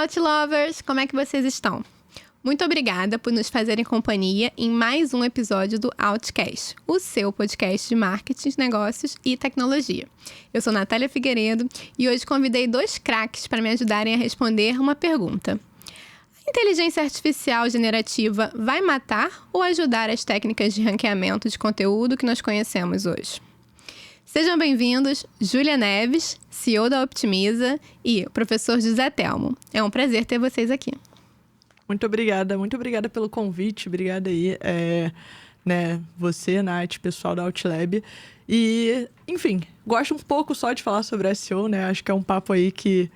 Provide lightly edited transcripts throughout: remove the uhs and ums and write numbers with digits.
Outlovers, como é que vocês estão? Muito obrigada por nos fazerem companhia em mais um episódio do Outcast, o seu podcast de marketing, negócios e tecnologia. Eu sou Natália Figueiredo e hoje convidei dois craques para me ajudarem a responder uma pergunta. A inteligência artificial generativa vai matar ou ajudar as técnicas de ranqueamento de conteúdo que nós conhecemos hoje? Sejam bem-vindos, Júlia Neves, CEO da Optimiza, e o professor José Telmo. É um prazer ter vocês aqui. Muito obrigada pelo convite, obrigada aí, você, Nath, pessoal da Outlab. E, enfim, gosto um pouco só de falar sobre SEO, né? Acho que é um papo aí que,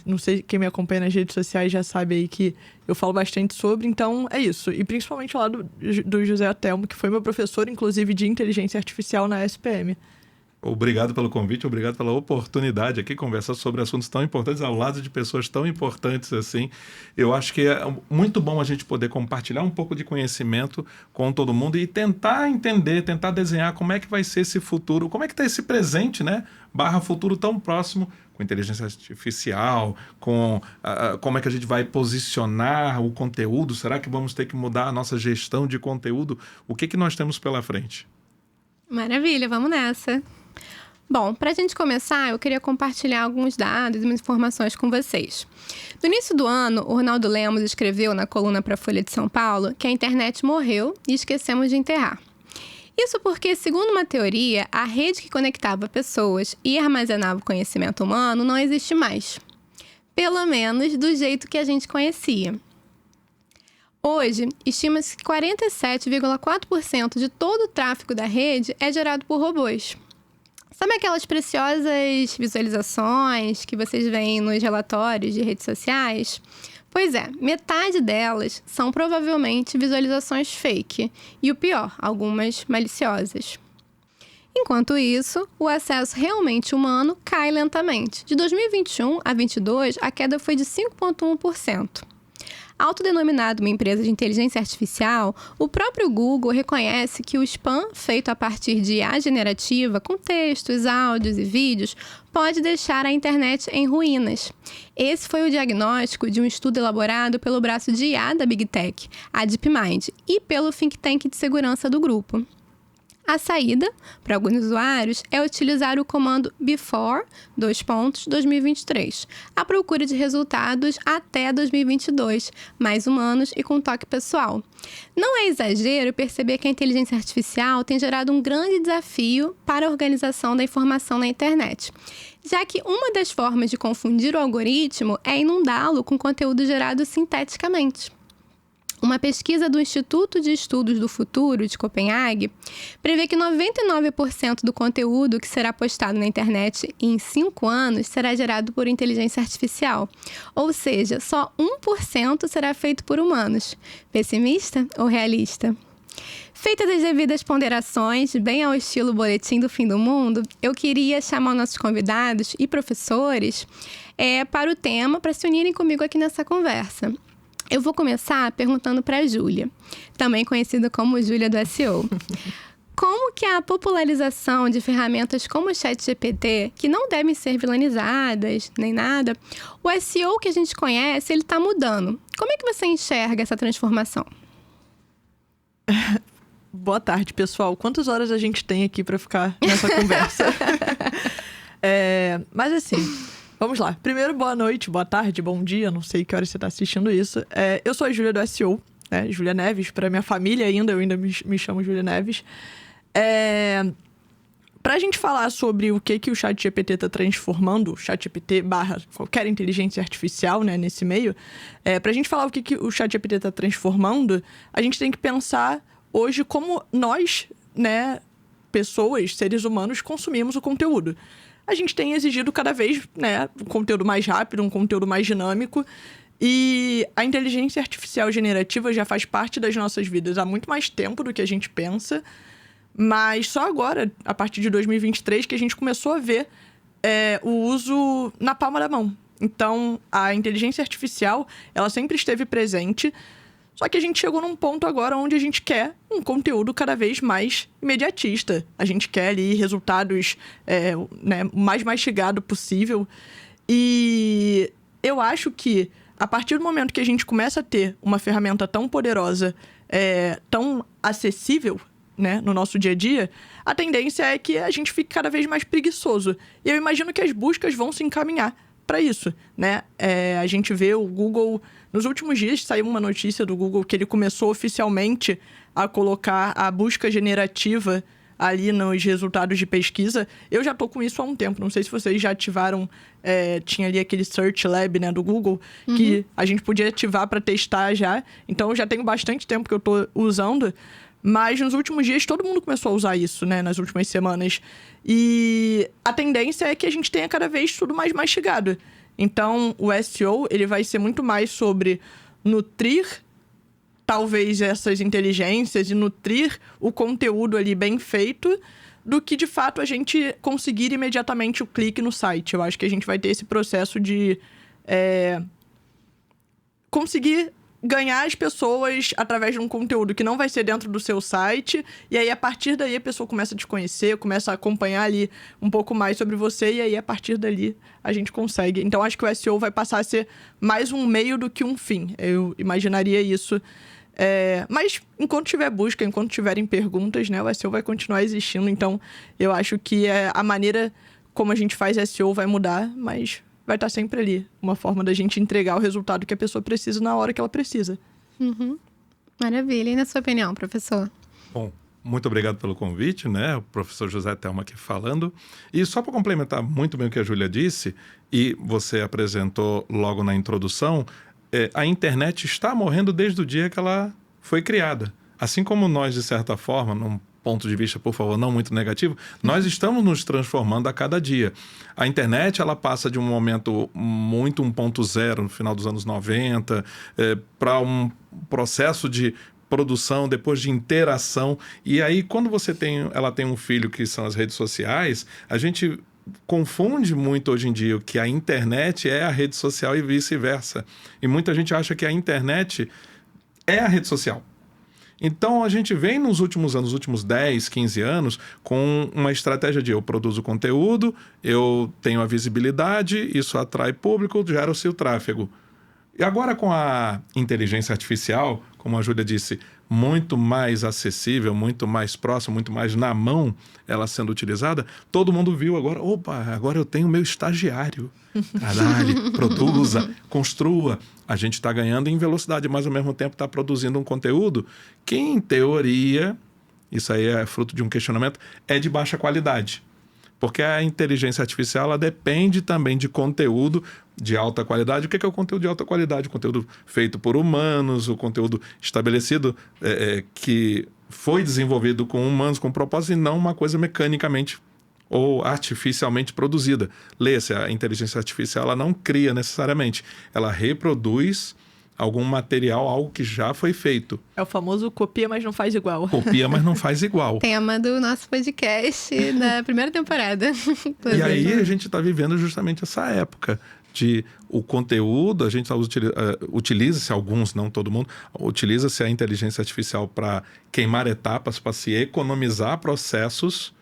não sei, quem me acompanha nas redes sociais já sabe aí que eu falo bastante sobre, então é isso. E principalmente lá do José Telmo, que foi meu professor, inclusive, de inteligência artificial na SPM. Obrigado pelo convite, obrigado pela oportunidade aqui conversar sobre assuntos tão importantes ao lado de pessoas tão importantes assim. Eu acho que é muito bom a gente poder compartilhar um pouco de conhecimento com todo mundo e tentar entender, tentar desenhar como é que vai ser esse futuro, como é que está esse presente, né? / futuro tão próximo com inteligência artificial, com como é que a gente vai posicionar o conteúdo, será que vamos ter que mudar a nossa gestão de conteúdo? O que nós temos pela frente? Maravilha, vamos nessa! Bom, para a gente começar, eu queria compartilhar alguns dados e informações com vocês. No início do ano, o Ronaldo Lemos escreveu na coluna para a Folha de São Paulo que a internet morreu e esquecemos de enterrar. Isso porque, segundo uma teoria, a rede que conectava pessoas e armazenava o conhecimento humano não existe mais. Pelo menos do jeito que a gente conhecia. Hoje, estima-se que 47,4% de todo o tráfego da rede é gerado por robôs. Sabe aquelas preciosas visualizações que vocês veem nos relatórios de redes sociais? Pois é, metade delas são provavelmente visualizações fake e o pior, algumas maliciosas. Enquanto isso, o acesso realmente humano cai lentamente. De 2021 a 2022, a queda foi de 5,1%. Autodenominado uma empresa de inteligência artificial, o próprio Google reconhece que o spam feito a partir de IA generativa, com textos, áudios e vídeos, pode deixar a internet em ruínas. Esse foi o diagnóstico de um estudo elaborado pelo braço de IA da Big Tech, a DeepMind, e pelo think tank de segurança do grupo. A saída, para alguns usuários, é utilizar o comando before, 2023, à procura de resultados até 2022, mais humanos e com toque pessoal. Não é exagero perceber que a inteligência artificial tem gerado um grande desafio para a organização da informação na internet, já que uma das formas de confundir o algoritmo é inundá-lo com conteúdo gerado sinteticamente. Uma pesquisa do Instituto de Estudos do Futuro, de Copenhague, prevê que 99% do conteúdo que será postado na internet em 5 anos será gerado por inteligência artificial. Ou seja, só 1% será feito por humanos. Pessimista ou realista? Feitas as devidas ponderações, bem ao estilo boletim do fim do mundo, eu queria chamar nossos convidados e professores para o tema, para se unirem comigo aqui nessa conversa. Eu vou começar perguntando para a Júlia, também conhecida como Júlia do SEO. Como que a popularização de ferramentas como o ChatGPT, que não devem ser vilanizadas nem nada, o SEO que a gente conhece, ele está mudando. Como é que você enxerga essa transformação? Boa tarde, pessoal. Quantas horas a gente tem aqui para ficar nessa conversa? Mas assim... Vamos lá. Primeiro, boa noite, boa tarde, bom dia. Não sei que hora você está assistindo isso. Eu sou a Júlia do SEO, né? Júlia Neves. Para minha família eu ainda me chamo Júlia Neves. Para a gente falar sobre o que o ChatGPT está transformando, ChatGPT / qualquer inteligência artificial, né, nesse meio, para a gente falar o que o ChatGPT está transformando, a gente tem que pensar hoje como nós, né, pessoas, seres humanos, consumimos o conteúdo. A gente tem exigido cada vez, né, um conteúdo mais rápido, um conteúdo mais dinâmico. E a inteligência artificial generativa já faz parte das nossas vidas há muito mais tempo do que a gente pensa. Mas só agora, a partir de 2023, que a gente começou a ver o uso na palma da mão. Então, a inteligência artificial, ela sempre esteve presente. Só que a gente chegou num ponto agora onde a gente quer um conteúdo cada vez mais imediatista. A gente quer ali resultados o mais mastigado possível. E eu acho que a partir do momento que a gente começa a ter uma ferramenta tão poderosa, tão acessível, né, no nosso dia a dia, a tendência é que a gente fique cada vez mais preguiçoso. E eu imagino que as buscas vão se encaminhar para isso, né? A gente vê o Google... Nos últimos dias saiu uma notícia do Google que ele começou oficialmente a colocar a busca generativa ali nos resultados de pesquisa. Eu já tô com isso há um tempo. Não sei se vocês já ativaram... tinha ali aquele Search Lab, né, do Google, que a gente podia ativar para testar já. Então, eu já tenho bastante tempo que eu tô usando. Mas nos últimos dias, todo mundo começou a usar isso, né? Nas últimas semanas. E a tendência é que a gente tenha cada vez tudo mais mastigado. Então, o SEO, ele vai ser muito mais sobre nutrir, talvez, essas inteligências e nutrir o conteúdo ali bem feito, do que, de fato, a gente conseguir imediatamente o clique no site. Eu acho que a gente vai ter esse processo de conseguir ganhar as pessoas através de um conteúdo que não vai ser dentro do seu site, e aí, a partir daí, a pessoa começa a te conhecer, começa a acompanhar ali um pouco mais sobre você, e aí, a partir dali, a gente consegue. Então, acho que o SEO vai passar a ser mais um meio do que um fim. Eu imaginaria isso. Mas, enquanto tiver busca, enquanto tiverem perguntas, né, o SEO vai continuar existindo. Então, eu acho que a maneira como a gente faz SEO vai mudar, mas vai estar sempre ali. Uma forma da gente entregar o resultado que a pessoa precisa na hora que ela precisa. Maravilha. E na sua opinião, professor? Bom, muito obrigado pelo convite, né? O professor José Telma aqui falando. E só para complementar muito bem o que a Júlia disse, e você apresentou logo na introdução, a internet está morrendo desde o dia que ela foi criada. Assim como nós, de certa forma, num ponto de vista, por favor, não muito negativo, nós estamos nos transformando a cada dia. A internet, ela passa de um momento muito 1.0 no final dos anos 90, para um processo de produção, depois de interação. E aí, quando ela tem um filho, que são as redes sociais, a gente confunde muito hoje em dia que a internet é a rede social e vice-versa. E muita gente acha que a internet é a rede social. Então, a gente vem nos últimos anos, nos últimos 10, 15 anos, com uma estratégia de eu produzo conteúdo, eu tenho a visibilidade, isso atrai público, gera-se o tráfego. E agora, com a inteligência artificial, como a Júlia disse, muito mais acessível, muito mais próximo, muito mais na mão, ela sendo utilizada, todo mundo viu agora, opa, agora eu tenho meu estagiário. Trabalhe, produza, construa. A gente está ganhando em velocidade, mas ao mesmo tempo está produzindo um conteúdo que, em teoria, isso aí é fruto de um questionamento, é de baixa qualidade. Porque a inteligência artificial, ela depende também de conteúdo de alta qualidade. O que é o conteúdo de alta qualidade? O conteúdo feito por humanos, o conteúdo estabelecido, que foi desenvolvido com humanos, com propósito, e não uma coisa mecanicamente ou artificialmente produzida. Lê-se, a inteligência artificial, ela não cria necessariamente. Ela reproduz algum material, algo que já foi feito. É o famoso copia, mas não faz igual. Copia, mas não faz igual. Tema do nosso podcast da primeira temporada. E aí a gente está vivendo justamente essa época de o conteúdo, a gente utiliza-se, alguns, não todo mundo, utiliza-se a inteligência artificial para queimar etapas, para se economizar processos,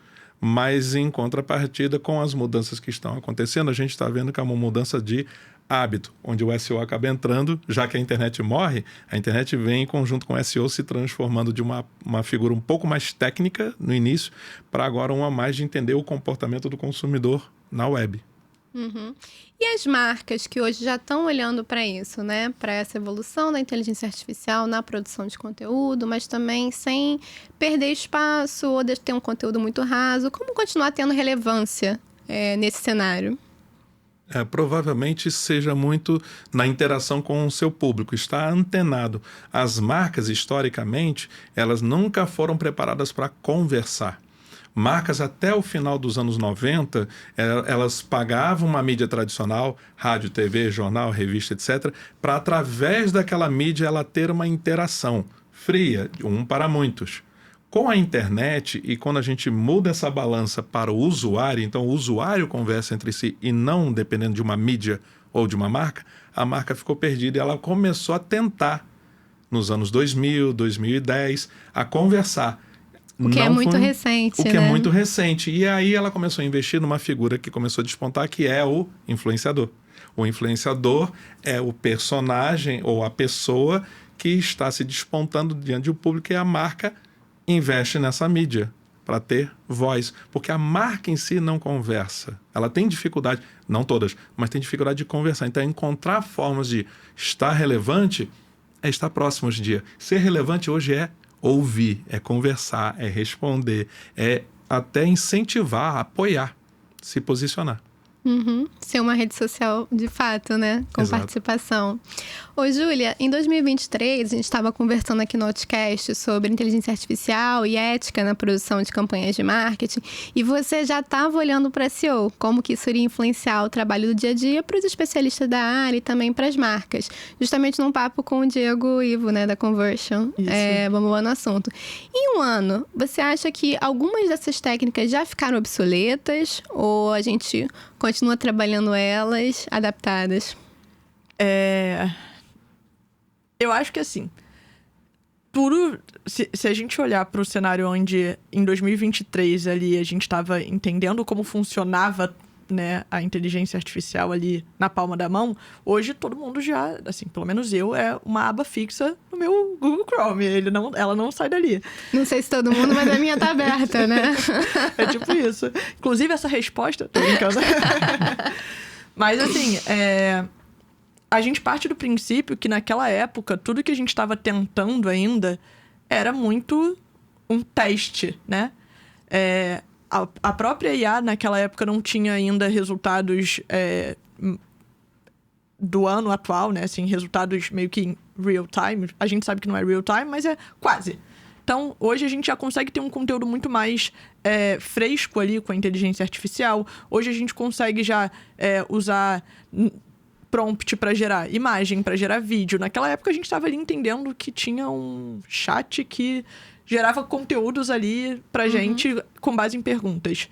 mas em contrapartida com as mudanças que estão acontecendo, a gente está vendo que é uma mudança de hábito, onde o SEO acaba entrando, já que a internet morre, a internet vem em conjunto com o SEO se transformando de uma figura um pouco mais técnica no início, para agora uma mais de entender o comportamento do consumidor na web. E as marcas que hoje já estão olhando para isso, né? Para essa evolução da inteligência artificial na produção de conteúdo, mas também sem perder espaço ou ter um conteúdo muito raso. Como continuar tendo relevância nesse cenário? Provavelmente seja muito na interação com o seu público, está antenado. As marcas, historicamente, elas nunca foram preparadas para conversar. Marcas até o final dos anos 90, elas pagavam uma mídia tradicional, rádio, TV, jornal, revista, etc., para através daquela mídia ela ter uma interação fria, um para muitos. Com a internet, e quando a gente muda essa balança para o usuário, então o usuário conversa entre si e não dependendo de uma mídia ou de uma marca, a marca ficou perdida e ela começou a tentar, nos anos 2000, 2010, a conversar. O que é muito recente, O que é muito recente. E aí ela começou a investir numa figura que começou a despontar, que é o influenciador. O influenciador é o personagem ou a pessoa que está se despontando diante do público e a marca investe nessa mídia para ter voz. Porque a marca em si não conversa. Ela tem dificuldade, não todas, mas tem dificuldade de conversar. Então, encontrar formas de estar relevante é estar próximo hoje em dia. Ser relevante hoje é ouvir, é conversar, é responder, é até incentivar, apoiar, se posicionar. Ser uma rede social de fato, né? Com Exato. participação. Ô, Júlia, em 2023, a gente estava conversando aqui no Outcast sobre inteligência artificial e ética na produção de campanhas de marketing. E você já estava olhando para SEO, como que isso iria influenciar o trabalho do dia a dia para os especialistas da área e também para as marcas. Justamente num papo com o Diego Ivo, né? Da Conversion. Isso. Vamos no assunto. Em um ano, você acha que algumas dessas técnicas já ficaram obsoletas? Ou a gente continua trabalhando elas adaptadas? Eu acho que assim, tudo... Se a gente olhar para o cenário onde em 2023 ali a gente estava entendendo como funcionava, né, a inteligência artificial ali na palma da mão, hoje todo mundo já, assim, pelo menos eu, é uma aba fixa no meu Google Chrome. Ela não sai dali. Não sei se todo mundo, mas a minha tá aberta, né? É tipo isso. Inclusive, essa resposta... Tô brincando. Mas, assim, a gente parte do princípio que, naquela época, tudo que a gente estava tentando ainda era muito um teste, né? A própria IA, naquela época, não tinha ainda resultados do ano atual, né? Assim, resultados meio que em real time. A gente sabe que não é real time, mas é quase. Então, hoje a gente já consegue ter um conteúdo muito mais fresco ali com a inteligência artificial. Hoje a gente consegue já usar prompt para gerar imagem, para gerar vídeo. Naquela época a gente estava ali entendendo que tinha um chat que gerava conteúdos ali pra gente com base em perguntas.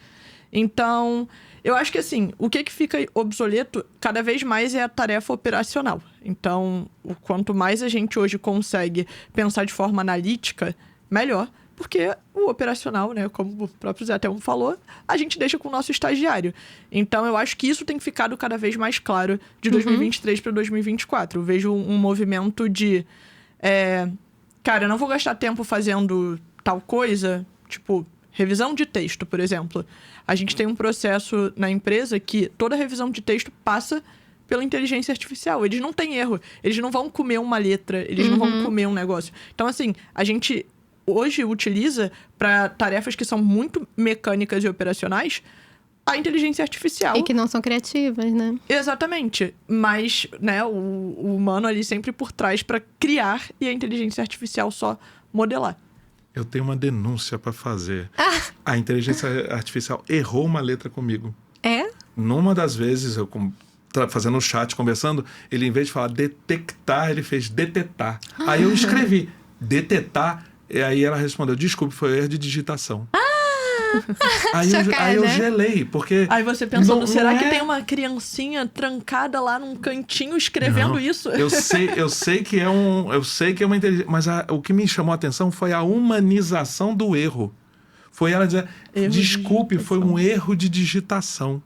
Então, eu acho que assim, o que fica obsoleto cada vez mais é a tarefa operacional. Então, quanto mais a gente hoje consegue pensar de forma analítica, melhor, porque o operacional, né, como o próprio Zé até falou, a gente deixa com o nosso estagiário. Então, eu acho que isso tem ficado cada vez mais claro de 2023 para 2024. Eu vejo um movimento de... cara, eu não vou gastar tempo fazendo tal coisa, tipo, revisão de texto, por exemplo. A gente tem um processo na empresa que toda revisão de texto passa pela inteligência artificial. Eles não têm erro. Eles não vão comer uma letra, eles não vão comer um negócio. Então, assim, a gente hoje utiliza para tarefas que são muito mecânicas e operacionais a inteligência artificial. E que não são criativas, né? Exatamente. Mas, né, o humano ali sempre por trás para criar e a inteligência artificial só modelar. Eu tenho uma denúncia para fazer. A inteligência artificial errou uma letra comigo. É? Numa das vezes, eu fazendo um chat, conversando, ele, em vez de falar detectar, ele fez detetar. Aí eu escrevi detetar, e aí ela respondeu, desculpe, foi erro de digitação. Aí eu gelei, porque... Aí você pensando, será que tem uma criancinha trancada lá num cantinho escrevendo isso? Eu sei que é uma inteligência, mas o que me chamou a atenção foi a humanização do erro. Foi ela dizer, desculpe, foi um erro de digitação.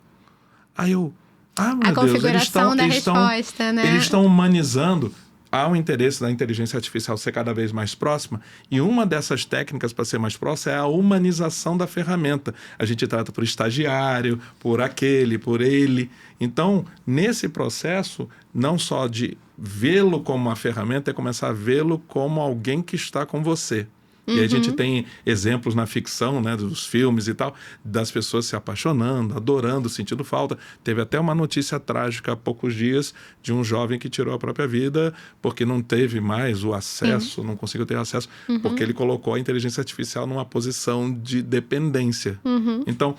Aí eu, meu Deus, configuração da resposta, né? Eles estão humanizando. Há um interesse da inteligência artificial ser cada vez mais próxima, e uma dessas técnicas para ser mais próxima é a humanização da ferramenta. A gente trata por estagiário, por aquele, por ele. Então, nesse processo, não só de vê-lo como uma ferramenta, é começar a vê-lo como alguém que está com você. E a gente tem exemplos na ficção, né, dos filmes e tal, das pessoas se apaixonando, adorando, sentindo falta. Teve até uma notícia trágica há poucos dias de um jovem que tirou a própria vida porque não teve mais o acesso, não conseguiu ter acesso, porque ele colocou a inteligência artificial numa posição de dependência. Então,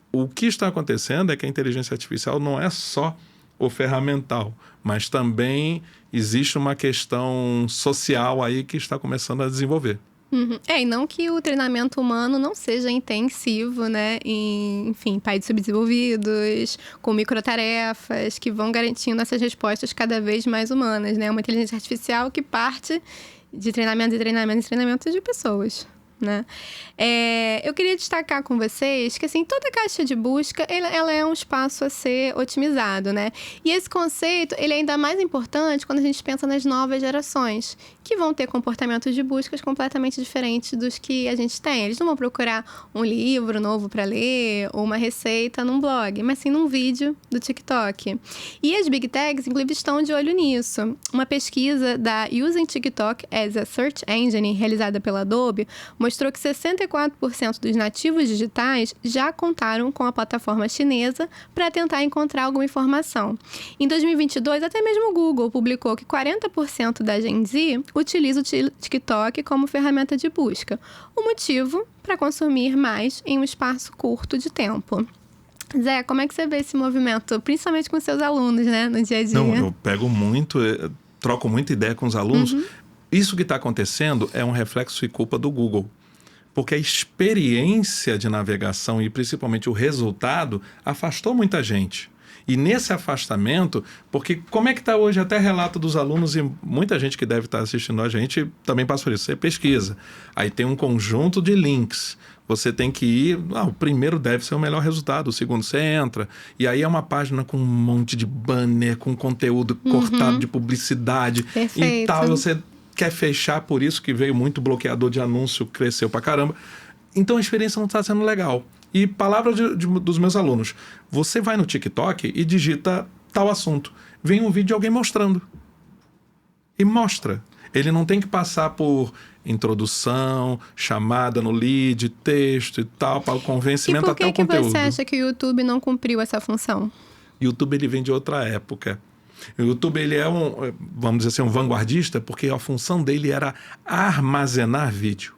o que está acontecendo é que a inteligência artificial não é só o ferramental, mas também existe uma questão social aí que está começando a desenvolver. E não que o treinamento humano não seja intensivo, né? Enfim, países subdesenvolvidos, com microtarefas, que vão garantindo essas respostas cada vez mais humanas, né? Uma inteligência artificial que parte de treinamento de pessoas, né? Eu queria destacar com vocês que, assim, toda caixa de busca, ela é um espaço a ser otimizado, né? E esse conceito, ele é ainda mais importante quando a gente pensa nas novas gerações, que vão ter comportamentos de buscas completamente diferentes dos que a gente tem. Eles não vão procurar um livro novo para ler ou uma receita num blog, mas sim num vídeo do TikTok. E as Big Techs, inclusive, estão de olho nisso. Uma pesquisa da Using TikTok as a Search Engine, realizada pela Adobe, mostrou que 64% dos nativos digitais já contaram com a plataforma chinesa para tentar encontrar alguma informação. Em 2022, até mesmo o Google publicou que 40% da Gen Z utiliza o TikTok como ferramenta de busca. O motivo para consumir mais em um espaço curto de tempo. Zé, como é que você vê esse movimento, principalmente com seus alunos, né, no dia a dia? Não, eu pego muito, troco muita ideia com os alunos. Isso que está acontecendo é um reflexo e culpa do Google. Porque a experiência de navegação e principalmente o resultado afastou muita gente. E nesse afastamento, porque como é que está hoje até relato dos alunos e muita gente que deve estar assistindo a gente também passa por isso. Você pesquisa, aí tem um conjunto de links. Você tem que ir, o primeiro deve ser o melhor resultado, o segundo você entra. E aí é uma página com um monte de banner, com conteúdo cortado de publicidade. Perfeito. E tal, você quer fechar, por isso que veio muito bloqueador de anúncio, cresceu pra caramba. Então a experiência não está sendo legal. E palavra dos meus alunos, você vai no TikTok e digita tal assunto. Vem um vídeo de alguém mostrando. E mostra. Ele não tem que passar por introdução, chamada no lead, texto e tal, para o convencimento até o conteúdo. E por que você acha que o YouTube não cumpriu essa função? O YouTube ele vem de outra época. O YouTube ele é vamos dizer assim, um vanguardista, porque a função dele era armazenar vídeo.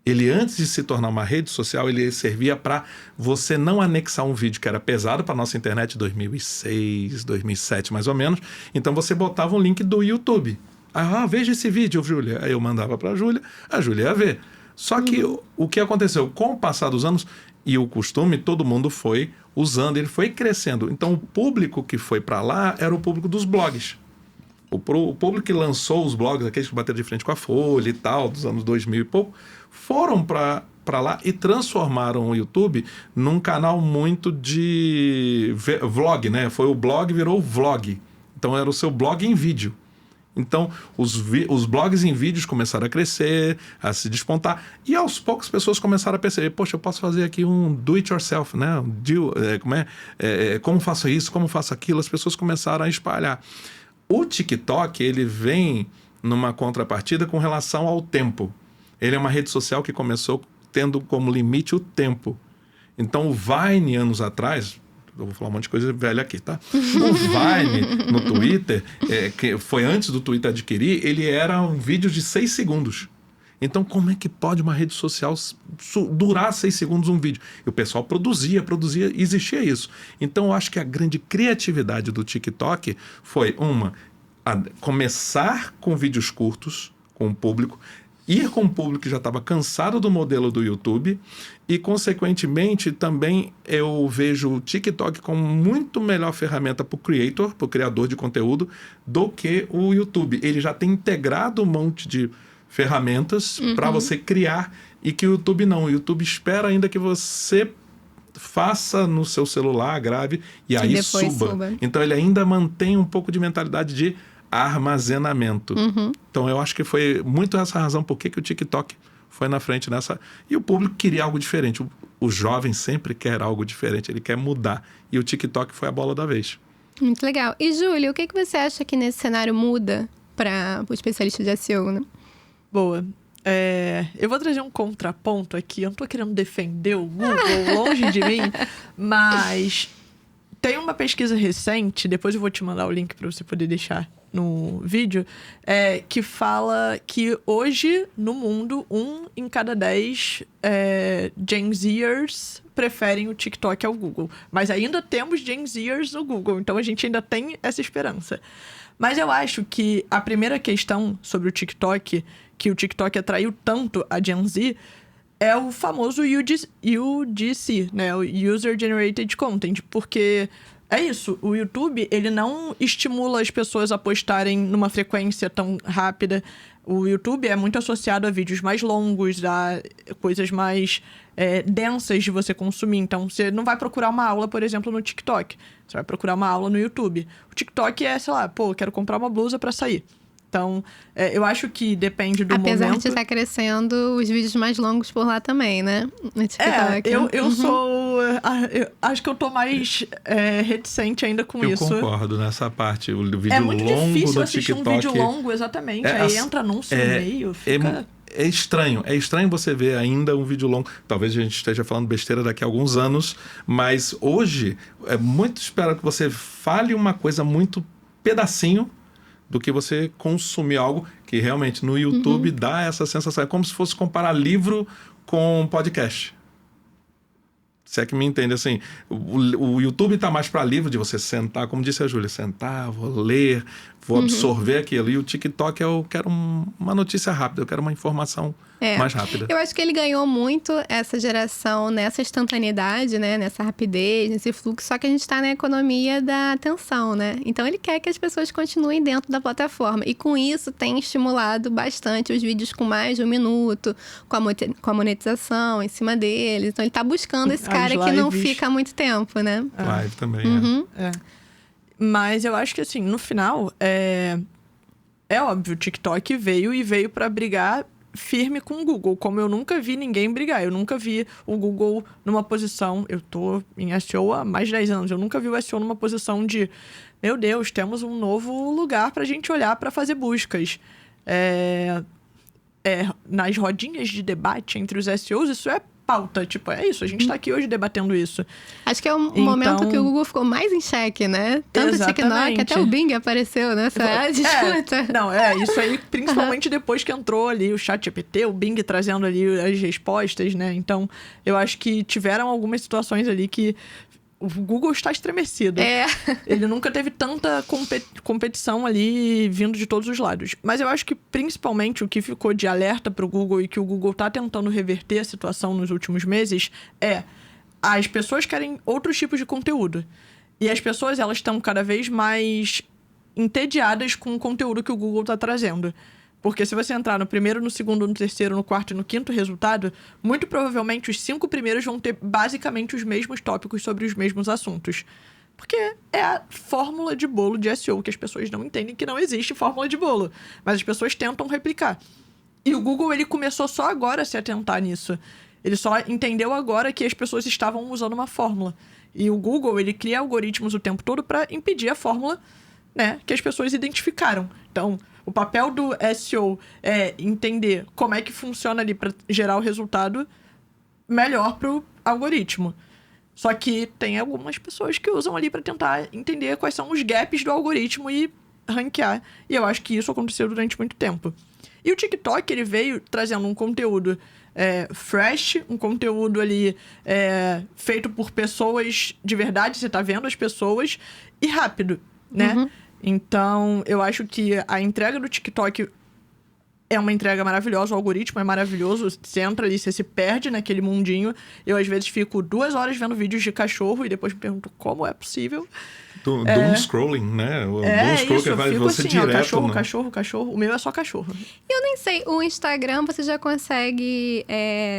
Ele, antes de se tornar uma rede social, ele servia para você não anexar um vídeo que era pesado para a nossa internet em 2006, 2007 mais ou menos. Então você botava um link do YouTube. Veja esse vídeo, Júlia. Aí eu mandava para a Júlia ia ver. Só que o que aconteceu? Com o passar dos anos e o costume, todo mundo foi usando, ele foi crescendo. Então o público que foi para lá era o público dos blogs. O público que lançou os blogs, aqueles que bateram de frente com a Folha e tal, dos anos 2000 e pouco, foram para lá e transformaram o YouTube num canal muito de vlog, né? Foi o blog, virou o vlog. Então era o seu blog em vídeo. Então, os blogs em vídeos começaram a crescer, a se despontar. E aos poucos as pessoas começaram a perceber, poxa, eu posso fazer aqui um do it yourself, né? Como faço isso, como faço aquilo? As pessoas começaram a espalhar. O TikTok, ele vem numa contrapartida com relação ao tempo. Ele é uma rede social que começou tendo como limite o tempo. Então, o Vine, anos atrás, eu vou falar um monte de coisa velha aqui, tá? O Vine, no Twitter, que foi antes do Twitter adquirir, ele era um vídeo de 6 segundos. Então, como é que pode uma rede social durar 6 segundos um vídeo? E o pessoal produzia, existia isso. Então, eu acho que a grande criatividade do TikTok foi, começar com vídeos curtos, com o público, ir com o público que já estava cansado do modelo do YouTube e, consequentemente, também eu vejo o TikTok como muito melhor ferramenta para o criador de conteúdo, do que o YouTube. Ele já tem integrado um monte de ferramentas para você criar e que o YouTube não. O YouTube espera ainda que você faça no seu celular, grave e aí suba. Então ele ainda mantém um pouco de mentalidade de armazenamento. Então eu acho que foi muito essa razão por que o TikTok foi na frente nessa. E o público queria algo diferente. O jovem sempre quer algo diferente, ele quer mudar. E o TikTok foi a bola da vez. Muito legal. E Júlia, o que você acha que nesse cenário muda para o especialista de SEO, né? Boa. Eu vou trazer um contraponto aqui. Eu não tô querendo defender o Google, longe de mim, mas tem uma pesquisa recente, depois eu vou te mandar o link para você poder deixar no vídeo, que fala que hoje, no mundo, 1 em cada 10 Gen Zers preferem o TikTok ao Google. Mas ainda temos Gen Zers no Google, então a gente ainda tem essa esperança. Mas eu acho que a primeira questão sobre o TikTok, que o TikTok atraiu tanto a Gen Z, é o famoso UGC, né? O User Generated Content, porque É isso, o YouTube, ele não estimula as pessoas a postarem numa frequência tão rápida. O YouTube é muito associado a vídeos mais longos, a coisas mais densas de você consumir. Então, você não vai procurar uma aula, por exemplo, no TikTok. Você vai procurar uma aula no YouTube. O TikTok é, sei lá, eu quero comprar uma blusa pra sair. Então, eu acho que depende do Apesar momento. de estar crescendo os vídeos mais longos por lá também, né? No TikTok. Eu sou... acho que eu tô mais reticente ainda com isso. Eu concordo nessa parte. O vídeo É muito longo difícil do assistir TikTok, um vídeo longo, exatamente. Aí entra anúncio no meio, fica... É estranho você ver ainda um vídeo longo. Talvez a gente esteja falando besteira daqui a alguns anos, mas hoje é muito esperado que você fale uma coisa muito pedacinho do que você consumir algo que realmente no YouTube dá essa sensação. É como se fosse comparar livro com podcast. Se é que me entende, assim, o YouTube tá mais para livro de você sentar, como disse a Júlia, sentar, vou ler, vou absorver aquilo. E o TikTok eu quero uma notícia rápida, eu quero uma informação mais rápida. Eu acho que ele ganhou muito essa geração nessa instantaneidade, né? Nessa rapidez, nesse fluxo. Só que a gente tá na economia da atenção, né? Então ele quer que as pessoas continuem dentro da plataforma. E com isso tem estimulado bastante os vídeos com mais de 1 minuto, com a monetização em cima deles. Então ele tá buscando esse cara que não fica muito tempo, né? Live também, Mas eu acho que, assim, no final, é óbvio, o TikTok veio pra brigar firme com o Google, como eu nunca vi ninguém brigar. Eu nunca vi o Google numa posição... Eu tô em SEO há mais de 10 anos. Eu nunca vi o SEO numa posição de... Meu Deus, temos um novo lugar pra gente olhar pra fazer buscas. Nas rodinhas de debate entre os SEOs, isso é pauta. Tipo, é isso. A gente tá aqui hoje debatendo isso. Acho que é um momento que o Google ficou mais em xeque, né? Tanto o TikTok, até o Bing apareceu, né? Disputa. Isso aí, principalmente depois que entrou ali o ChatGPT, o Bing trazendo ali as respostas, né? Então, eu acho que tiveram algumas situações ali que o Google está estremecido. Ele nunca teve tanta competição ali vindo de todos os lados. Mas eu acho que, principalmente, o que ficou de alerta para o Google e que o Google está tentando reverter a situação nos últimos meses as pessoas querem outros tipos de conteúdo. E as pessoas, elas estão cada vez mais entediadas com o conteúdo que o Google está trazendo. Porque se você entrar no primeiro, no segundo, no terceiro, no quarto e no quinto resultado, muito provavelmente os 5 primeiros vão ter basicamente os mesmos tópicos sobre os mesmos assuntos. Porque é a fórmula de bolo de SEO, que as pessoas não entendem que não existe fórmula de bolo. Mas as pessoas tentam replicar. E o Google, ele começou só agora a se atentar nisso. Ele só entendeu agora que as pessoas estavam usando uma fórmula. E o Google, ele cria algoritmos o tempo todo para impedir a fórmula, né, que as pessoas identificaram. Então, o papel do SEO é entender como é que funciona ali para gerar o resultado melhor pro algoritmo. Só que tem algumas pessoas que usam ali para tentar entender quais são os gaps do algoritmo e ranquear. E eu acho que isso aconteceu durante muito tempo. E o TikTok, ele veio trazendo um conteúdo fresh, um conteúdo ali feito por pessoas de verdade, você tá vendo as pessoas, e rápido, né? Então, eu acho que a entrega do TikTok é uma entrega maravilhosa, o algoritmo é maravilhoso, você entra ali, você se perde naquele mundinho. Eu, às vezes, fico 2 horas vendo vídeos de cachorro e depois me pergunto como é possível. Doom scrolling, né? O doom scroll que vai você assim, direto. Cachorro. O meu é só cachorro. Eu nem sei, o Instagram você já consegue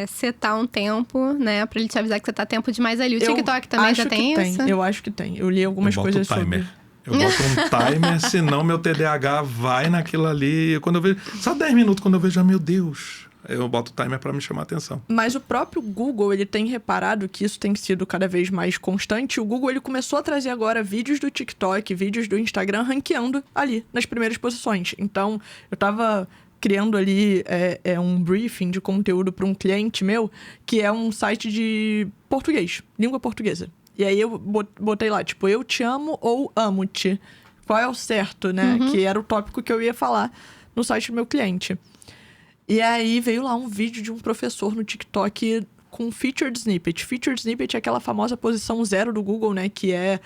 setar um tempo, né? Pra ele te avisar que você tá tempo demais ali. O TikTok também já tem isso? Eu acho que tem. Eu li algumas coisas sobre... Eu boto um timer, senão meu TDAH vai naquilo ali. Quando eu vejo... Só 10 minutos, quando eu vejo, meu Deus... Eu boto o timer para me chamar a atenção. Mas o próprio Google, ele tem reparado que isso tem sido cada vez mais constante. O Google, ele começou a trazer agora vídeos do TikTok, vídeos do Instagram, ranqueando ali, nas primeiras posições. Então, eu tava criando ali um briefing de conteúdo para um cliente meu, que é um site de português, língua portuguesa. E aí eu botei lá, tipo, eu te amo ou amo-te. Qual é o certo, né? Que era o tópico que eu ia falar no site do meu cliente. E aí veio lá um vídeo de um professor no TikTok com Featured Snippet. Featured Snippet é aquela famosa posição 0 do Google, né? Que é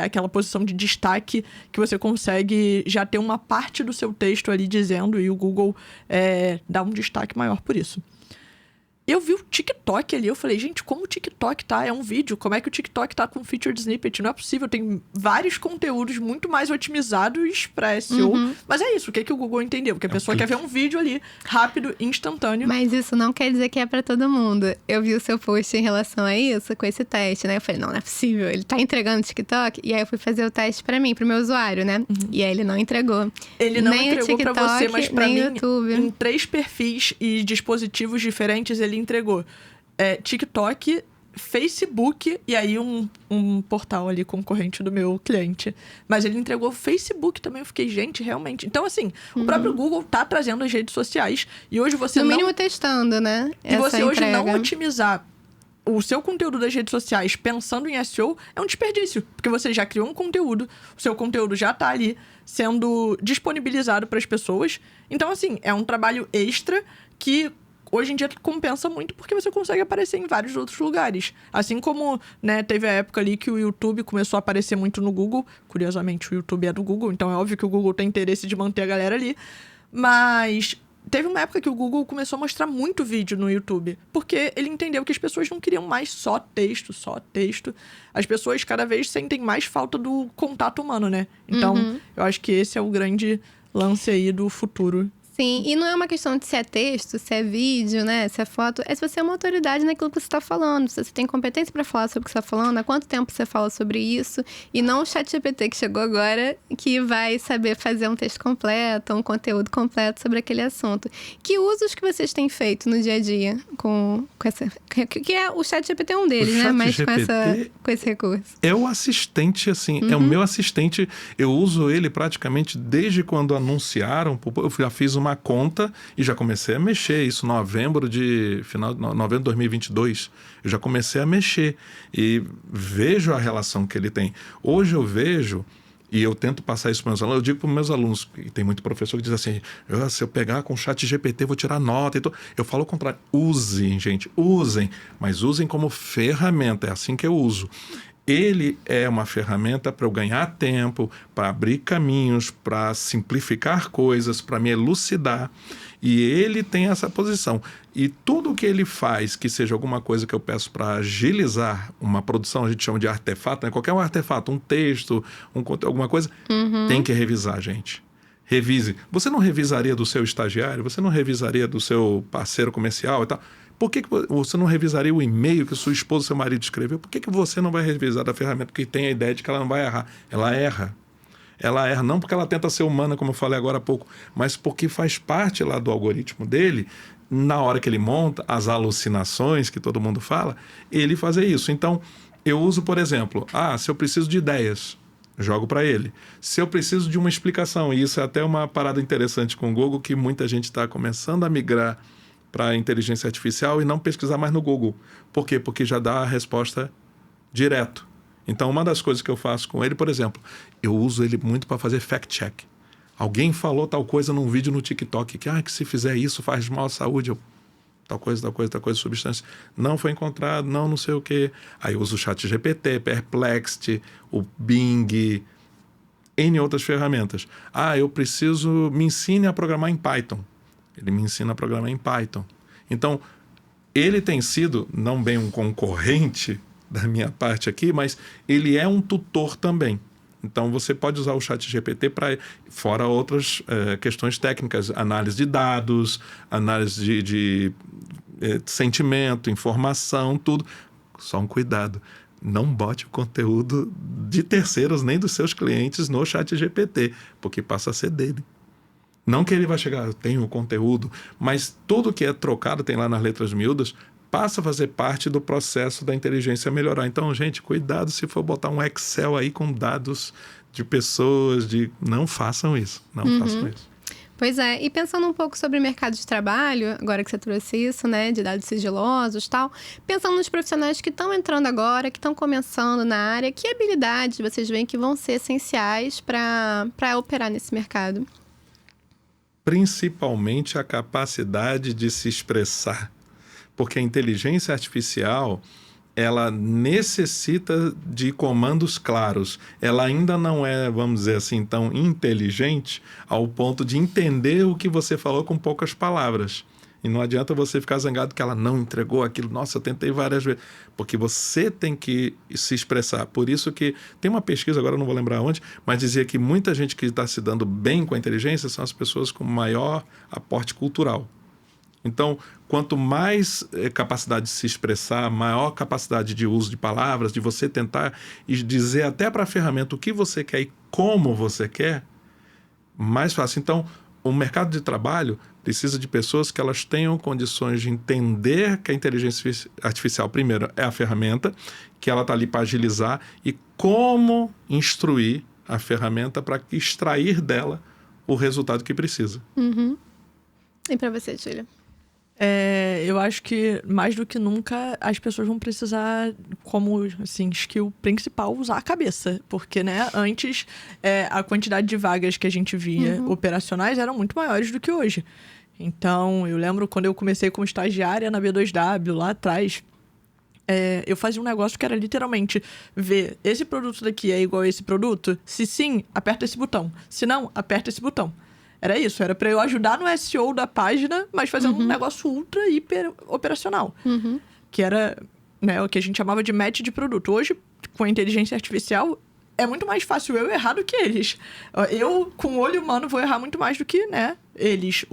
aquela posição de destaque que você consegue já ter uma parte do seu texto ali dizendo, e o Google dá um destaque maior por isso. Eu vi o TikTok ali, eu falei, gente, como o TikTok tá? É um vídeo, como é que o TikTok tá com featured snippet? Não é possível, tem vários conteúdos muito mais otimizados pra SEO. Mas é isso, o que o Google entendeu? Porque a pessoa quer ver um vídeo ali, rápido, instantâneo. Mas isso não quer dizer que é pra todo mundo. Eu vi o seu post em relação a isso, com esse teste, né? Eu falei, não é possível, ele tá entregando o TikTok? E aí eu fui fazer o teste pra mim, pro meu usuário, né? E aí ele não entregou. Ele não nem entregou o TikTok, pra você, mas pra nem mim, o YouTube. em 3 perfis e dispositivos diferentes, ele entregou. TikTok, Facebook e aí um portal ali concorrente do meu cliente. Mas ele entregou o Facebook também. Eu fiquei, gente, realmente. Então, assim, o próprio Google tá trazendo as redes sociais e hoje você no mínimo testando, né? E você hoje entrega. não otimizar o seu conteúdo das redes sociais pensando em SEO é um desperdício. Porque você já criou um conteúdo, o seu conteúdo já tá ali sendo disponibilizado para as pessoas. Então, assim, é um trabalho extra que hoje em dia compensa muito porque você consegue aparecer em vários outros lugares. Assim como, né, teve a época ali que o YouTube começou a aparecer muito no Google. Curiosamente, o YouTube é do Google, então é óbvio que o Google tem interesse de manter a galera ali. Mas teve uma época que o Google começou a mostrar muito vídeo no YouTube, porque ele entendeu que as pessoas não queriam mais só texto. As pessoas cada vez sentem mais falta do contato humano, né? Então, eu acho que esse é o grande lance aí do futuro. Sim, e não é uma questão de se é texto, se é vídeo, né, se é foto. É se você é uma autoridade naquilo que você está falando. Se você tem competência para falar sobre o que você está falando, há quanto tempo você fala sobre isso. E não o ChatGPT que chegou agora, que vai saber fazer um texto completo, um conteúdo completo sobre aquele assunto. Que usos que vocês têm feito no dia a dia com essa... Que é o ChatGPT é um deles, né? Mas com esse recurso. É o assistente, assim, é o meu assistente. Eu uso ele praticamente desde quando anunciaram. Eu já fiz uma conta e já comecei a mexer. Isso novembro de 2022. Eu já comecei a mexer e vejo a relação que ele tem. Hoje eu vejo, e eu tento passar isso para meus alunos, eu digo para os meus alunos, e tem muito professor que diz assim, se eu pegar com o ChatGPT vou tirar nota. Então, eu falo o contrário, usem, gente, usem, mas usem como ferramenta, é assim que eu uso. Ele é uma ferramenta para eu ganhar tempo, para abrir caminhos, para simplificar coisas, para me elucidar. E ele tem essa posição. E tudo que ele faz, que seja alguma coisa que eu peço para agilizar uma produção, a gente chama de artefato, né? Qualquer um artefato, um texto, alguma coisa, tem que revisar, gente. Revise. Você não revisaria do seu estagiário? Você não revisaria do seu parceiro comercial e tal? Por que você não revisaria o e-mail que sua esposa, seu marido escreveu? Por que você não vai revisar da ferramenta que tem a ideia de que ela não vai errar? Ela erra. Ela erra não porque ela tenta ser humana, como eu falei agora há pouco, mas porque faz parte lá do algoritmo dele, na hora que ele monta, as alucinações que todo mundo fala, ele fazer isso. Então, eu uso, por exemplo, se eu preciso de ideias, jogo para ele. Se eu preciso de uma explicação, e isso é até uma parada interessante com o Google, que muita gente está começando a migrar para a inteligência artificial e não pesquisar mais no Google. Por quê? Porque já dá a resposta direto. Então, uma das coisas que eu faço com ele, por exemplo, eu uso ele muito para fazer fact-check. Alguém falou tal coisa num vídeo no TikTok, que se fizer isso faz mal à saúde. Tal coisa, substância. Não foi encontrado, não sei o quê. Aí eu uso o ChatGPT, Perplexity, o Bing, N outras ferramentas. Eu preciso, me ensine a programar em Python. Ele me ensina a programar em Python. Então, ele tem sido, não bem um concorrente da minha parte aqui, mas ele é um tutor também. Então, você pode usar o ChatGPT para, fora outras questões técnicas, análise de dados, análise de sentimento, informação, tudo. Só um cuidado. Não bote o conteúdo de terceiros nem dos seus clientes no ChatGPT, porque passa a ser dele. Não que ele vai chegar, eu tenho o conteúdo, mas tudo que é trocado, tem lá nas letras miúdas, passa a fazer parte do processo da inteligência melhorar. Então, gente, cuidado se for botar um Excel aí com dados de pessoas, não façam isso, não façam isso. Pois é, e pensando um pouco sobre o mercado de trabalho, agora que você trouxe isso, né, de dados sigilosos e tal, pensando nos profissionais que estão entrando agora, que estão começando na área, que habilidades vocês veem que vão ser essenciais para operar nesse mercado? Principalmente a capacidade de se expressar, porque a inteligência artificial, ela necessita de comandos claros. Ela ainda não é, vamos dizer assim, tão inteligente ao ponto de entender o que você falou com poucas palavras. E não adianta você ficar zangado que ela não entregou aquilo. Nossa, eu tentei várias vezes. Porque você tem que se expressar. Por isso que tem uma pesquisa, agora eu não vou lembrar onde, mas dizia que muita gente que está se dando bem com a inteligência são as pessoas com maior aporte cultural. Então, quanto mais capacidade de se expressar, maior capacidade de uso de palavras, de você tentar dizer até para a ferramenta o que você quer e como você quer, mais fácil. Então, o mercado de trabalho precisa de pessoas que elas tenham condições de entender que a inteligência artificial, primeiro, é a ferramenta, que ela está ali para agilizar, e como instruir a ferramenta para extrair dela o resultado que precisa. E para você, Júlia? Eu acho que, mais do que nunca, as pessoas vão precisar, como, assim, skill principal, usar a cabeça. Porque, né, antes, a quantidade de vagas que a gente via operacionais eram muito maiores do que hoje. Então, eu lembro quando eu comecei como estagiária na B2W, lá atrás, eu fazia um negócio que era literalmente ver esse produto daqui é igual a esse produto? Se sim, aperta esse botão. Se não, aperta esse botão. Era isso, era para eu ajudar no SEO da página, mas fazer um negócio ultra, hiper operacional. Que era, né, o que a gente chamava de match de produto. Hoje, com a inteligência artificial, é muito mais fácil eu errar do que eles. Eu, com o olho humano, vou errar muito mais do que, né, eles.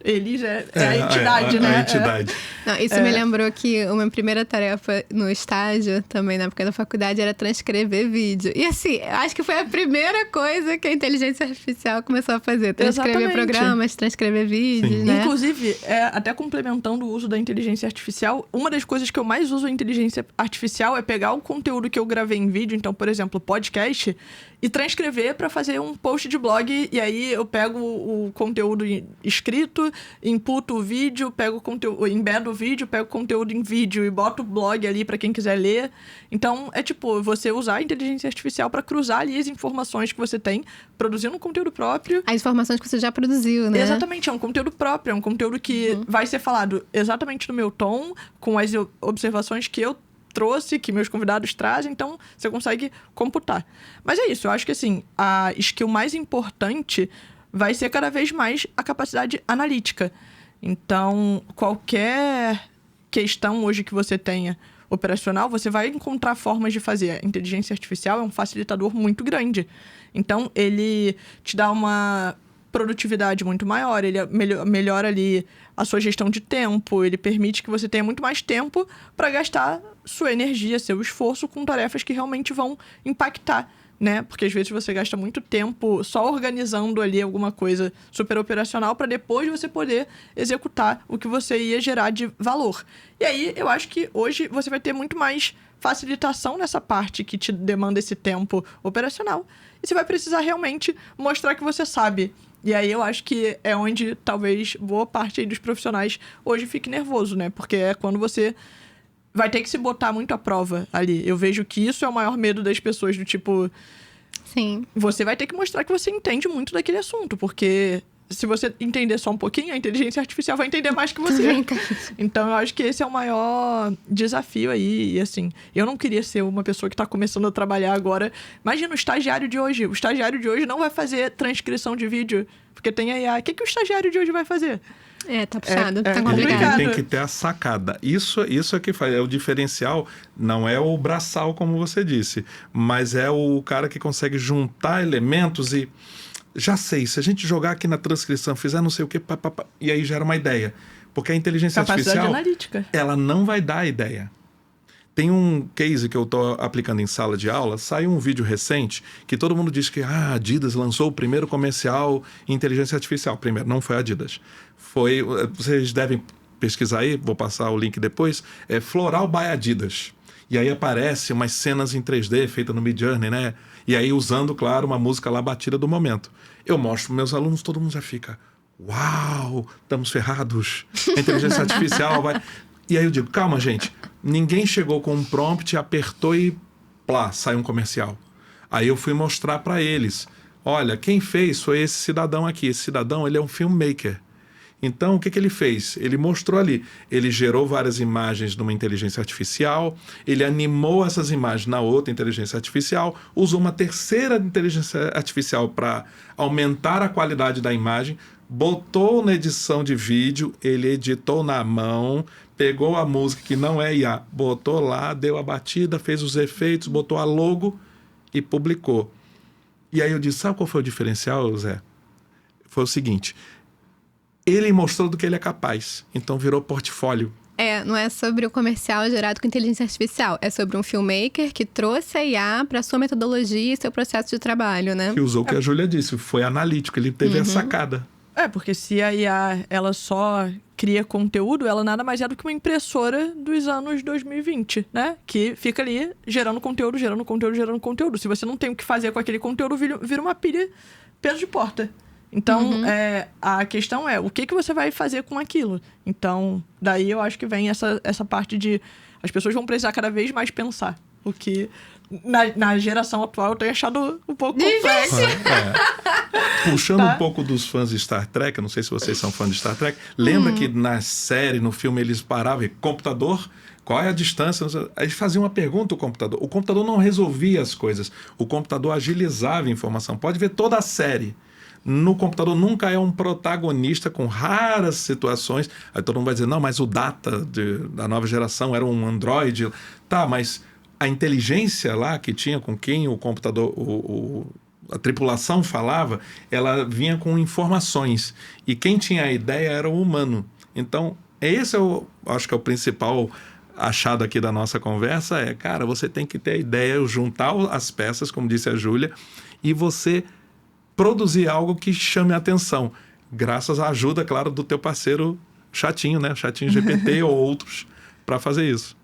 Eles é a entidade, né? A entidade. Não, isso me lembrou que a minha primeira tarefa no estágio, também na época da faculdade, era transcrever vídeo. E assim, acho que foi a primeira coisa que a inteligência artificial começou a fazer. Transcrever programas, transcrever vídeos, né? Inclusive, até complementando o uso da inteligência artificial, uma das coisas que eu mais uso a inteligência artificial é pegar o conteúdo que eu gravei em vídeo, então, por exemplo, podcast, e transcrever para fazer um post de blog, e aí eu pego o conteúdo escrito, imputo o vídeo, pego o conteúdo, embedo o vídeo, pego o conteúdo em vídeo e boto o blog ali para quem quiser ler. Então, é tipo, você usar a inteligência artificial para cruzar ali as informações que você tem, produzindo um conteúdo próprio. As informações que você já produziu, né? Exatamente, é um conteúdo próprio, é um conteúdo que vai ser falado exatamente no meu tom, com as observações que eu trouxe, que meus convidados trazem, então você consegue computar. Mas é isso, eu acho que assim, a skill mais importante vai ser cada vez mais a capacidade analítica. Então, qualquer questão hoje que você tenha operacional, você vai encontrar formas de fazer. A inteligência artificial é um facilitador muito grande. Então, ele te dá uma produtividade muito maior, ele melhora ali a sua gestão de tempo, ele permite que você tenha muito mais tempo para gastar sua energia, seu esforço com tarefas que realmente vão impactar, né? Porque às vezes você gasta muito tempo só organizando ali alguma coisa super operacional para depois você poder executar o que você ia gerar de valor. E aí, eu acho que hoje você vai ter muito mais facilitação nessa parte que te demanda esse tempo operacional. E você vai precisar realmente mostrar que você sabe. E aí eu acho que é onde talvez boa parte aí dos profissionais hoje fique nervoso, né? Porque é quando você vai ter que se botar muito à prova ali. Eu vejo que isso é o maior medo das pessoas, do tipo... Sim. Você vai ter que mostrar que você entende muito daquele assunto, porque se você entender só um pouquinho, a inteligência artificial vai entender mais que você. Então, eu acho que esse é o maior desafio aí. E, assim, eu não queria ser uma pessoa que está começando a trabalhar agora. Imagina o estagiário de hoje. O estagiário de hoje não vai fazer transcrição de vídeo, porque tem AI. O que o estagiário de hoje vai fazer? Tá puxado, tá Ele complicado. tem que ter a sacada. Isso é que faz. É o diferencial, não é o braçal, como você disse, mas é o cara que consegue juntar elementos e... Já sei, se a gente jogar aqui na transcrição, fizer não sei o que, e aí gera uma ideia. Porque a inteligência artificial, analítica, ela não vai dar a ideia. Tem um case que eu estou aplicando em sala de aula, saiu um vídeo recente que todo mundo diz que a Adidas lançou o primeiro comercial em inteligência artificial. Primeiro, não foi a Adidas. Vocês devem pesquisar aí, vou passar o link depois, Floral by Adidas. E aí aparece umas cenas em 3D feitas no Midjourney, né? E aí usando, claro, uma música lá batida do momento. Eu mostro para meus alunos, todo mundo já fica, uau, estamos ferrados, a inteligência artificial vai... E aí eu digo, calma, gente, ninguém chegou com um prompt, apertou e plá, sai um comercial. Aí eu fui mostrar para eles, olha, quem fez foi esse cidadão aqui. Esse cidadão, ele é um filmmaker. Então, o que ele fez? Ele mostrou ali, ele gerou várias imagens numa inteligência artificial, ele animou essas imagens na outra inteligência artificial, usou uma terceira inteligência artificial para aumentar a qualidade da imagem, botou na edição de vídeo, ele editou na mão, pegou a música que não é IA, botou lá, deu a batida, fez os efeitos, botou a logo e publicou. E aí eu disse, sabe qual foi o diferencial, Zé? Foi o seguinte, ele mostrou do que ele é capaz, então virou portfólio. Não é sobre o comercial gerado com inteligência artificial, é sobre um filmmaker que trouxe a IA para sua metodologia e seu processo de trabalho, né? Que usou o que a Júlia disse, foi analítico, ele teve a sacada. Porque se a IA, ela só cria conteúdo, ela nada mais é do que uma impressora dos anos 2020, né? Que fica ali gerando conteúdo, gerando conteúdo, gerando conteúdo. Se você não tem o que fazer com aquele conteúdo, vira uma pilha peso de porta. Então, a questão é, o que você vai fazer com aquilo? Então, daí eu acho que vem essa parte de... As pessoas vão precisar cada vez mais pensar. O que, na geração atual, eu tenho achado um pouco complexo. Puxando um pouco dos fãs de Star Trek, eu não sei se vocês são fãs de Star Trek, lembra que na série, no filme, eles paravam e computador... Qual é a distância? Eles faziam uma pergunta ao computador. O computador não resolvia as coisas. O computador agilizava a informação. Pode ver toda a série. No computador nunca é um protagonista, com raras situações. Aí todo mundo vai dizer, não, mas o Data da nova geração era um androide. Tá, mas a inteligência lá que tinha com quem o computador... a tripulação falava, ela vinha com informações. E quem tinha a ideia era o humano. Então, esse acho que é o principal achado aqui da nossa conversa, cara, você tem que ter a ideia, juntar as peças, como disse a Júlia, e você produzir algo que chame a atenção, graças à ajuda, claro, do teu parceiro chatinho, né? Chatinho GPT ou outros, para fazer isso.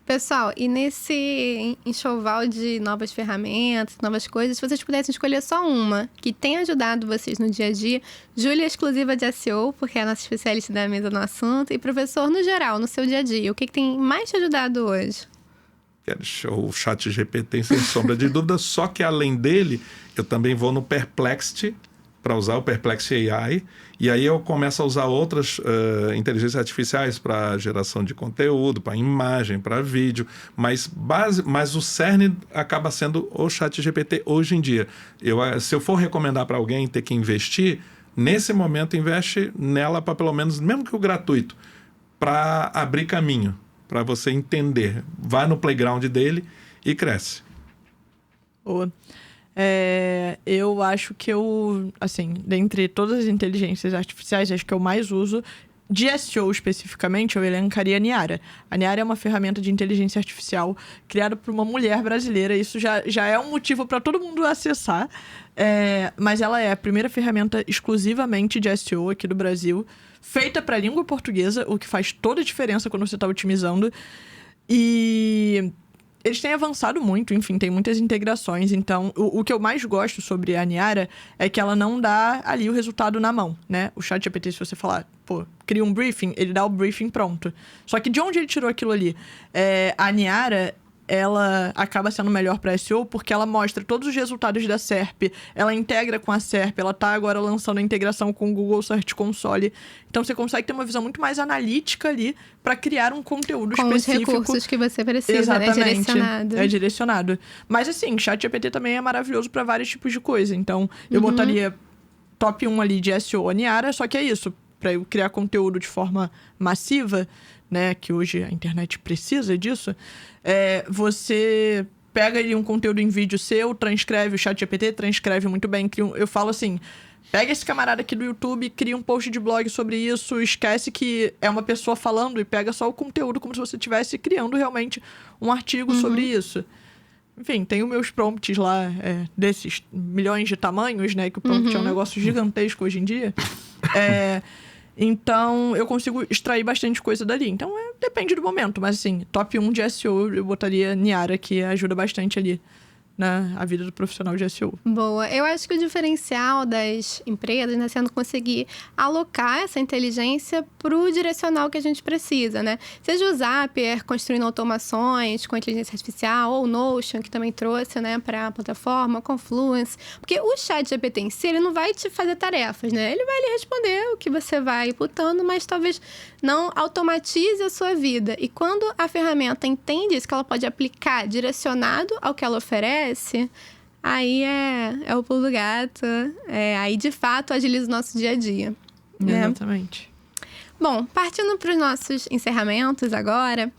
Pessoal, e nesse enxoval de novas ferramentas, novas coisas, se vocês pudessem escolher só uma que tenha ajudado vocês no dia a dia, Júlia é exclusiva de SEO, porque é a nossa especialista da mesa no assunto, e professor no geral, no seu dia a dia, o que tem mais te ajudado hoje? O ChatGPT, sem sombra de dúvida, só que além dele, eu também vou no Perplexity, para usar o Perplexity AI, e aí eu começo a usar outras inteligências artificiais para geração de conteúdo, para imagem, para vídeo, mas o cerne acaba sendo o ChatGPT hoje em dia. Se eu for recomendar para alguém ter que investir, nesse momento investe nela para pelo menos, mesmo que o gratuito, para abrir caminho, para você entender. Vai no playground dele e cresce. Boa. Eu acho que assim, dentre todas as inteligências artificiais, acho que eu mais uso, de SEO especificamente, eu elencaria a Niara. A Niara é uma ferramenta de inteligência artificial criada por uma mulher brasileira. Isso já é um motivo para todo mundo acessar. Mas ela é a primeira ferramenta exclusivamente de SEO aqui do Brasil, feita para a língua portuguesa, o que faz toda a diferença quando você está otimizando. E... eles têm avançado muito, enfim, tem muitas integrações. Então, o que eu mais gosto sobre a Niara é que ela não dá ali o resultado na mão, né? O ChatGPT, se você falar, cria um briefing, ele dá o briefing pronto. Só que de onde ele tirou aquilo ali? A Niara, ela acaba sendo melhor para SEO porque ela mostra todos os resultados da SERP, ela integra com a SERP, ela tá agora lançando a integração com o Google Search Console. Então, você consegue ter uma visão muito mais analítica ali para criar um conteúdo específico. Com os recursos que você precisa, exatamente, né? Direcionado. É direcionado. Mas, assim, ChatGPT também é maravilhoso para vários tipos de coisa. Então, eu botaria top 1 ali de SEO a Niara, só que é isso. Para eu criar conteúdo de forma massiva, né? Que hoje a internet precisa disso. Você pega ali um conteúdo em vídeo seu, transcreve, o ChatGPT transcreve muito bem. Eu falo assim, pega esse camarada aqui do YouTube, cria um post de blog sobre isso, esquece que é uma pessoa falando e pega só o conteúdo como se você estivesse criando realmente um artigo sobre isso. Enfim, tem os meus prompts lá, desses milhões de tamanhos, né? Que o prompt é um negócio gigantesco hoje em dia. Então, eu consigo extrair bastante coisa dali. Então, depende do momento. Mas, assim, top 1 de SEO, eu botaria Niara, que ajuda bastante ali na vida do profissional de SEO. Boa. Eu acho que o diferencial das empresas, né, sendo conseguir alocar essa inteligência para o direcional que a gente precisa, né? Seja o Zapier construindo automações com inteligência artificial, ou o Notion, que também trouxe, né, para a plataforma, Confluence. Porque o ChatGPT em si, ele não vai te fazer tarefas, né? Ele vai lhe responder o que você vai inputando, mas talvez não automatize a sua vida. E quando a ferramenta entende isso, que ela pode aplicar direcionado ao que ela oferece, aí é o pulo do gato. Aí, de fato, agiliza o nosso dia a dia. Né? Exatamente. Bom, partindo para os nossos encerramentos agora,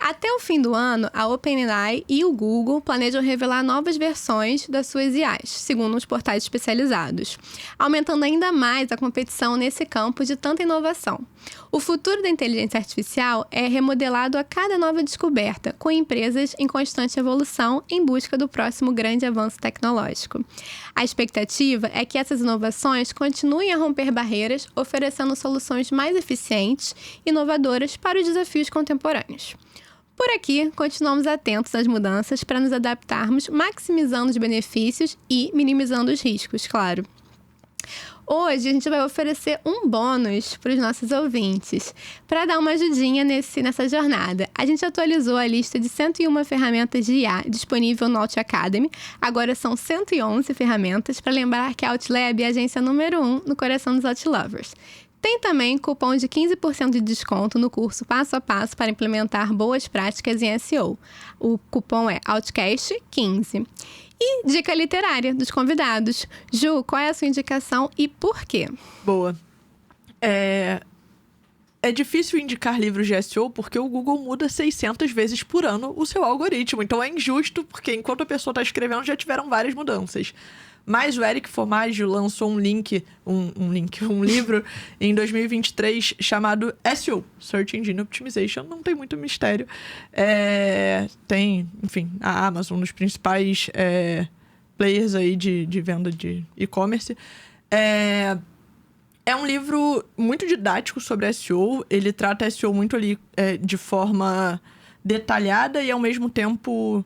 até o fim do ano, a OpenAI e o Google planejam revelar novas versões das suas IAs, segundo os portais especializados, aumentando ainda mais a competição nesse campo de tanta inovação. O futuro da inteligência artificial é remodelado a cada nova descoberta, com empresas em constante evolução em busca do próximo grande avanço tecnológico. A expectativa é que essas inovações continuem a romper barreiras, oferecendo soluções mais eficientes e inovadoras para os desafios contemporâneos. Por aqui, continuamos atentos às mudanças para nos adaptarmos, maximizando os benefícios e minimizando os riscos, claro. Hoje, a gente vai oferecer um bônus para os nossos ouvintes, para dar uma ajudinha nessa jornada. A gente atualizou a lista de 101 ferramentas de IA disponível no Out Academy. Agora são 111 ferramentas, para lembrar que a Outlab é a agência número 1 no coração dos Outlovers. Tem também cupom de 15% de desconto no curso Passo a Passo para implementar boas práticas em SEO. O cupom é OUTCAST15. E dica literária dos convidados. Ju, qual é a sua indicação e por quê? Boa. É difícil indicar livros de SEO porque o Google muda 600 vezes por ano o seu algoritmo. Então é injusto porque enquanto a pessoa está escrevendo já tiveram várias mudanças. Mas o Eric Formaggio lançou um livro em 2023 chamado SEO, Search Engine Optimization. Não tem muito mistério. Tem, enfim, a Amazon, um dos principais players aí de venda de e-commerce. É um livro muito didático sobre SEO. Ele trata SEO muito ali de forma detalhada e, ao mesmo tempo...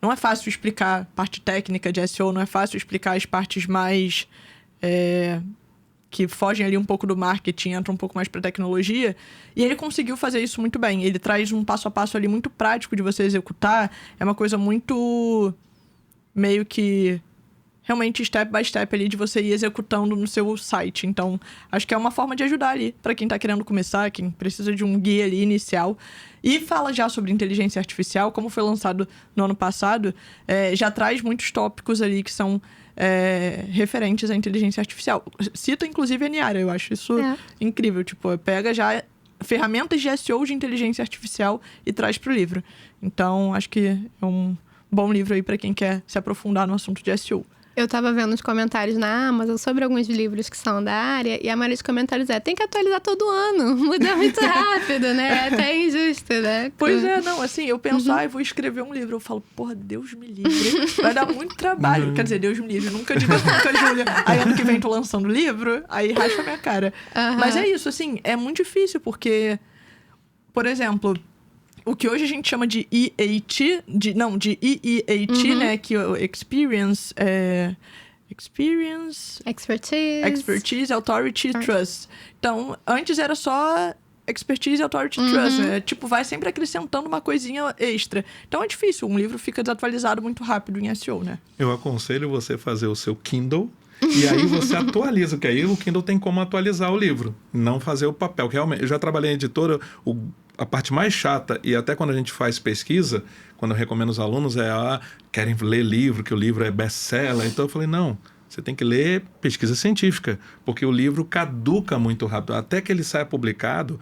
Não é fácil explicar a parte técnica de SEO, não é fácil explicar as partes mais que fogem ali um pouco do marketing, entram um pouco mais para tecnologia. E ele conseguiu fazer isso muito bem. Ele traz um passo a passo ali muito prático de você executar. É uma coisa muito meio que realmente step by step ali de você ir executando no seu site. Então, acho que é uma forma de ajudar ali para quem está querendo começar, quem precisa de um guia ali inicial. E fala já sobre inteligência artificial, como foi lançado no ano passado, já traz muitos tópicos ali que são referentes à inteligência artificial. Cita, inclusive, a Niara, eu acho isso incrível. Tipo, pega já ferramentas de SEO de inteligência artificial e traz para o livro. Então, acho que é um bom livro aí para quem quer se aprofundar no assunto de SEO. Eu tava vendo os comentários na Amazon sobre alguns livros que são da área, e a maioria dos comentários tem que atualizar todo ano, muda muito rápido, né? É até injusto, né? Pois não, assim, eu penso, vou escrever um livro. Eu falo, porra, Deus me livre, vai dar muito trabalho. Quer dizer, Deus me livre, nunca diga nunca, Júlia. Aí ano que vem tô lançando livro, aí raspa a minha cara. Mas é isso, assim, é muito difícil, porque, por exemplo... O que hoje a gente chama de EAT, de EEAT, né? Que o Experience, Expertise, Authority, Trust. Então, antes era só Expertise, Authority, Trust. Né? Tipo, vai sempre acrescentando uma coisinha extra. Então, é difícil. Um livro fica desatualizado muito rápido em SEO, né? Eu aconselho você fazer o seu Kindle... E aí você atualiza, porque aí o Kindle tem como atualizar o livro, não fazer o papel. Realmente, eu já trabalhei em editora, a parte mais chata, e até quando a gente faz pesquisa, quando eu recomendo aos alunos, querem ler livro, que o livro é best-seller. Então eu falei, não, você tem que ler pesquisa científica, porque o livro caduca muito rápido. Até que ele saia publicado,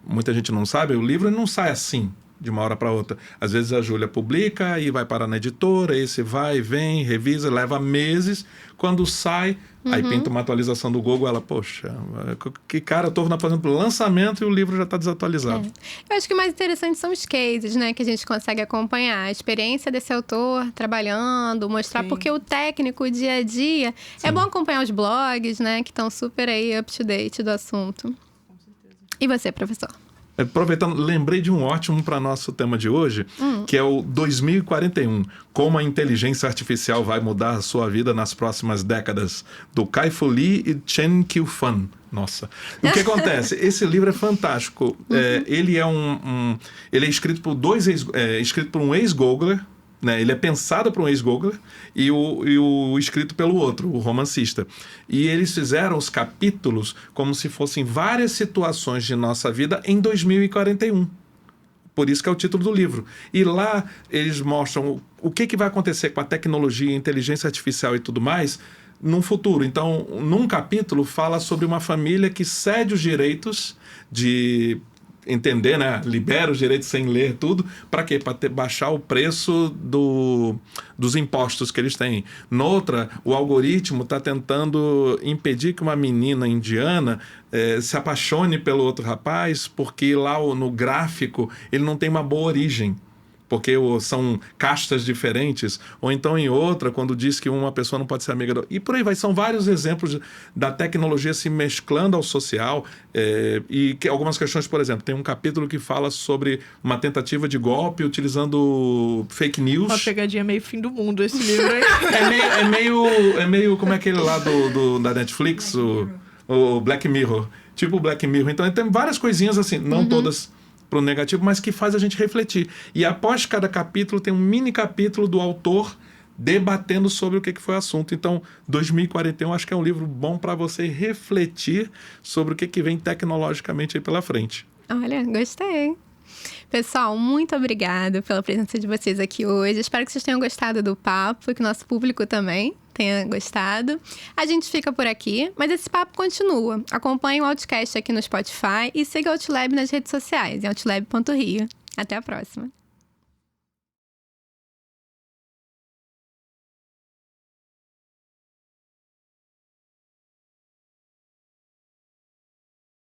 muita gente não sabe, o livro não sai assim, de uma hora para outra. Às vezes a Júlia publica e vai parar na editora, esse vai, vem, revisa, leva meses. Quando sai, aí pinta uma atualização do Google, ela, poxa, que cara, eu estou fazendo lançamento e o livro já está desatualizado. Eu acho que o mais interessante são os cases, né, que a gente consegue acompanhar. A experiência desse autor trabalhando, mostrar, porque o técnico, o dia a dia, é bom acompanhar os blogs, né, que estão super aí up to date do assunto. Com certeza. E você, professor? Aproveitando, lembrei de um ótimo para nosso tema de hoje, que é o 2041. Como a inteligência artificial vai mudar a sua vida nas próximas décadas, do Kai-Fu Lee e Chen Qiufan. Nossa. O que acontece? Esse livro é fantástico. Ele é escrito por escrito por um ex-Googler, né? Ele é pensado por um ex-Googler e o escrito pelo outro, o romancista. E eles fizeram os capítulos como se fossem várias situações de nossa vida em 2041. Por isso que é o título do livro. E lá eles mostram o que vai acontecer com a tecnologia, inteligência artificial e tudo mais num futuro. Então, num capítulo fala sobre uma família que cede os direitos de entender, né? Libera os direitos sem ler tudo. Para quê? Para baixar o preço dos impostos que eles têm. Noutra, o algoritmo está tentando impedir que uma menina indiana se apaixone pelo outro rapaz, porque lá no gráfico ele não tem uma boa origem, porque são castas diferentes, ou então em outra, quando diz que uma pessoa não pode ser amiga e por aí vai. São vários exemplos da tecnologia se mesclando ao social, e algumas questões, por exemplo, tem um capítulo que fala sobre uma tentativa de golpe utilizando fake news. Uma pegadinha meio fim do mundo esse livro aí. É meio como é aquele lá da Netflix, o Black Mirror, tipo o Black Mirror. Então tem várias coisinhas assim, não todas pro negativo, mas que faz a gente refletir. E após cada capítulo tem um mini capítulo do autor debatendo sobre o que foi o assunto. Então, 2041 acho que é um livro bom para você refletir sobre o que vem tecnologicamente aí pela frente. Olha, gostei. Pessoal, muito obrigada pela presença de vocês aqui hoje. Espero que vocês tenham gostado do papo e que o nosso público também tenha gostado. A gente fica por aqui, mas esse papo continua. Acompanhe o Outcast aqui no Spotify e siga o Outlab nas redes sociais, em outlab.rio. Até a próxima.